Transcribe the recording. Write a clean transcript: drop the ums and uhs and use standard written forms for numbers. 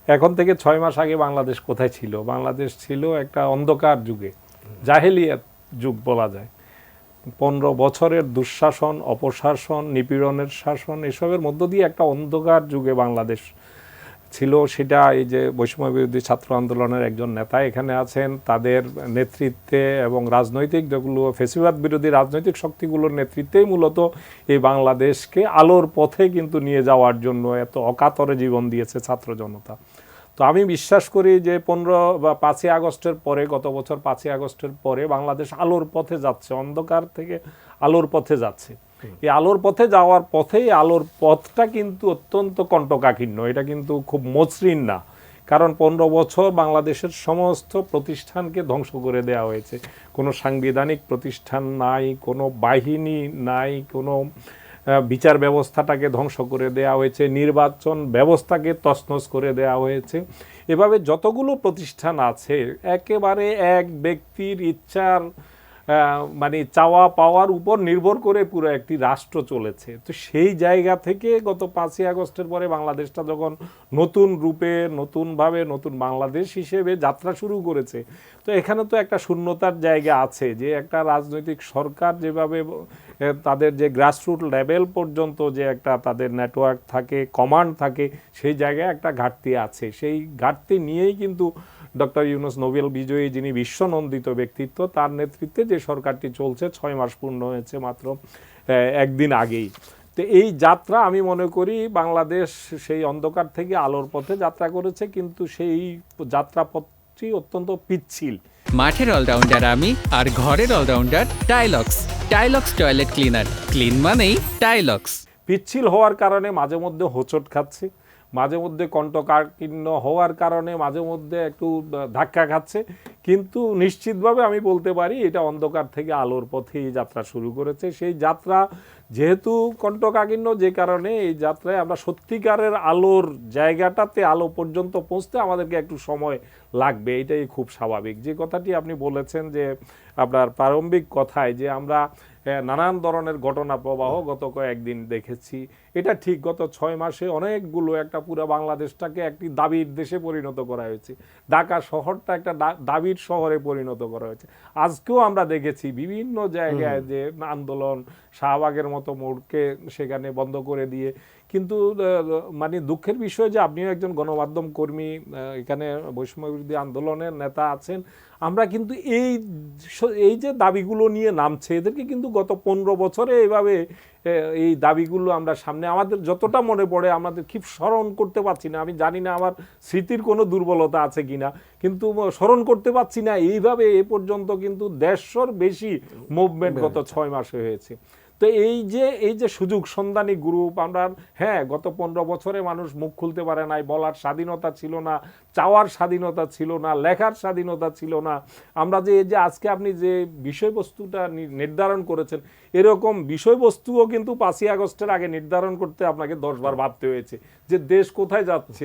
এখন থেকে 6 মাস আগে বাংলাদেশ কোথায় ছিল? বাংলাদেশ ছিল একটা অন্ধকার যুগে, জাহেলিয়াত যুগ বলা যায়। 15 বছরের দুঃশাসন, অপশাসন, নিপীড়নের শাসন, এসবের মধ্য দিয়ে একটা অন্ধকার যুগে বাংলাদেশ ছিল। সেটা এই যে বৈষম্য বিরোধী ছাত্র আন্দোলনের একজন নেতা এখানে আছেন, তাদের নেতৃত্বে এবং রাজনৈতিক যেগুলো ফ্যাসিবাদ বিরোধী রাজনৈতিক শক্তিগুলোর নেতৃত্বেই মূলত এই বাংলাদেশকে আলোর পথে কিন্তু নিয়ে যাওয়ার জন্য এত অকাতরে জীবন দিয়েছে ছাত্র জনতা। তো আমি বিশ্বাস করি যে 15 বা 5ই আগস্টের পরে, গত বছর 5ই আগস্টের পরে বাংলাদেশ আলোর পথে যাচ্ছে, অন্ধকার থেকে আলোর পথে যাচ্ছে। এই আলোর পথে যাওয়ার পথে আলোর পথটা কিন্তু অত্যন্ত কণ্টকাকীর্ণ, এটা কিন্তু খুব মসৃণ না। কারণ 15 বছর বাংলাদেশের সমস্ত প্রতিষ্ঠানকে ধ্বংস করে দেওয়া হয়েছে। কোনো সাংবিধানিক প্রতিষ্ঠান নাই, কোনো বাহিনী নাই, কোনো বিচার ব্যবস্থাটাকে ধ্বংস করে দেওয়া হয়েছে, নির্বাচন ব্যবস্থাকে তছনছ করে দেওয়া হয়েছে। এভাবে যতগুলো প্রতিষ্ঠান আছে একেবারে এক ব্যক্তির ইচ্ছার মানে চাওয়া পাওয়ার উপর নির্ভর করে পুরো একটি রাষ্ট্র চলেছে। তো সেই জায়গা থেকে গত 5ই আগস্টের পরে বাংলাদেশটা যখন নতুন রূপে, নতুনভাবে, নতুন বাংলাদেশ হিসেবে যাত্রা শুরু করেছে, তো এখানে তো একটা শূন্যতার জায়গা আছে যে একটা রাজনৈতিক সরকার যেভাবে তাদের যে গ্রাসরুট লেভেল পর্যন্ত যে একটা তাদের নেটওয়ার্ক থাকে, কমান্ড থাকে, সেই জায়গায় একটা ঘাটতি আছে। সেই ঘাটতি নিয়েই কিন্তু ডক্টর ইউনূস নোবেল বিজয়ী, যিনি বিশ্বনন্দিত ব্যক্তিত্ব, তার নেতৃত্বে যে সরকারটি চলছে, 6 মাস পূর্ণ হয়েছে মাত্র একদিন আগেই। তো এই যাত্রা আমি মনে করি বাংলাদেশ সেই অন্ধকার থেকে আলোর পথে যাত্রা করেছে, কিন্তু সেই যাত্রাপথটি অত্যন্ত পিচ্ছিল। মাঠের অলরাউন্ডার আমি, আর ঘরের allrounder Tilex. Tilex toilet cleaner, clean মানেই টাইলক্স। পিচ্ছিল হওয়ার কারণে মাঝে মধ্যে হোঁচট খাচ্ছে, মাঝে মধ্যে কণ্ঠকাকীর্ণ হওয়ার কারণে মাঝে মধ্যে একটু ধাক্কা খাচ্ছে, কিন্তু নিশ্চিতভাবে আমি বলতে পারি এটা অন্ধকার থেকে আলোর পথেই যাত্রা শুরু করেছে। সেই যাত্রা যেহেতু কণ্ঠকাকীর্ণ, যে কারণে এই যাত্রায় আমরা সত্যিকারের আলোর জায়গাটাতে, আলো পর্যন্ত পৌঁছতে আমাদেরকে একটু সময় লাগবে, এটাই খুব স্বাভাবিক। যে কথাটি আপনি বলেছেন যে আপনার প্রারম্ভিক কথায় যে আমরা নানান ধরনের ঘটনা প্রবাহ গত কয়েকদিন দেখেছি, এটা ঠিক। গত 6 মাসে অনেকগুলো, একটা পুরো বাংলাদেশটাকে একটি দাবির দেশে পরিণত করা হয়েছে, ঢাকা শহরটা একটা দাবির শহরে পরিণত করা হয়েছে। আজকেও আমরা দেখেছি বিভিন্ন জায়গায় যে আন্দোলন, শাহবাগের মতো মোড়কে সেখানে বন্ধ করে দিয়ে। কিন্তু মানে দুঃখের বিষয় যে আপনিও একজন গণমাধ্যম কর্মী, এখানে বৈষম্য বিরোধী আন্দোলনের নেতা আছেন, আমরা কিন্তু এই যে দাবিগুলো নিয়ে নামছে, এদেরকে কিন্তু গত 15 বছরে এইভাবে এই দাবিগুলো আমরা সামনে, আমাদের যতটা মনে পড়ে আমাদের ঠিক স্মরণ করতে পারছি না। আমি জানি না আমার স্মৃতির কোনো দুর্বলতা আছে কিনা, কিন্তু স্মরণ করতে পারছি না। এইভাবে এ পর্যন্ত কিন্তু 150র বেশি মুভমেন্ট গত 6 মাসে হয়েছে। তো এই যে সুযোগ সন্ধানী গ্রুপ, আমরা হ্যাঁ গত 15 বছরে মানুষ মুখ খুলতে পারে নাই, বলার স্বাধীনতা ছিল না, চাওয়ার স্বাধীনতা ছিল না, লেখার স্বাধীনতা ছিল না। আমরা যে এই যে আজকে আপনি যে বিষয়বস্তুটা নির্ধারণ করেছেন, এরকম বিষয়বস্তুও কিন্তু 5ই আগস্টের আগে নির্ধারণ করতে আপনাকে 10 বার ভাবতে হয়েছে যে দেশ কোথায় যাচ্ছে।